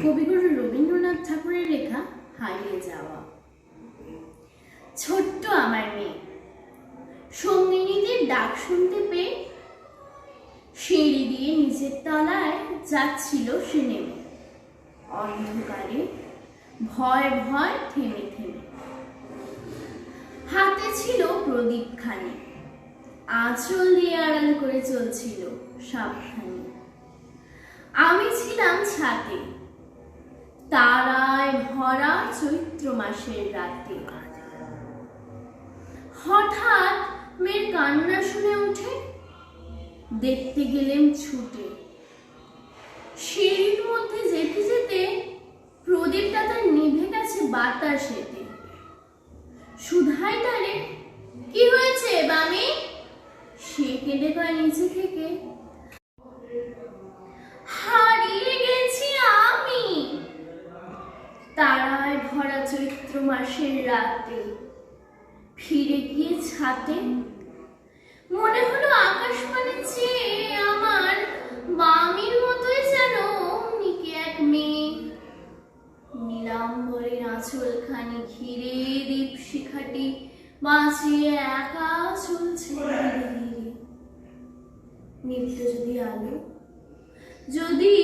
কবিগুরু রবীন্দ্রনাথ ঠাকুরের লেখা হারিয়ে যাওয়া। ছোট্ট আমার মেয়ে সঙ্গিনীদের ডাক শুনতে পেয়ে সিঁড়ি দিয়ে নিচের তলায় যাচ্ছিল সে নেমে, অন্ধকারে ভয় ভয় থেমে থেমে। হাতে ছিল প্রদীপখানি, আঁচল দিয়ে আড়াল করে চলছিল সাবধানে। আমি ছিলাম ছাতে, তারায় ভরা চৈত্র মাসের রাতে। হঠাৎ মেয়ের কান্না শুনে উঠে দেখতে গেলেন ছুটে। সিঁড়ির মধ্যে যেতে যেতে প্রদীপটা তার নিভে গেছে বাতাসেতে। সুধাই তারে, কি হয়েছে বামি? সে কেঁদে কয় নিচে থেকে, হারিয়ে গেছি আমি তারায় ভরা চৈত্র মাসের রাতে। ফিরে গিয়ে ছাতে মনে হলো আকাশ পানে চেয়ে আমার বামির মতোই যেন নিকে এক মেয়ে। নীলাম্বরের আঁচলখানি ঘিরে দীপশিখাটি বাঁচিয়ে একা চলছে ধীরে ধীরে। নিত্য যদি আলো, যদি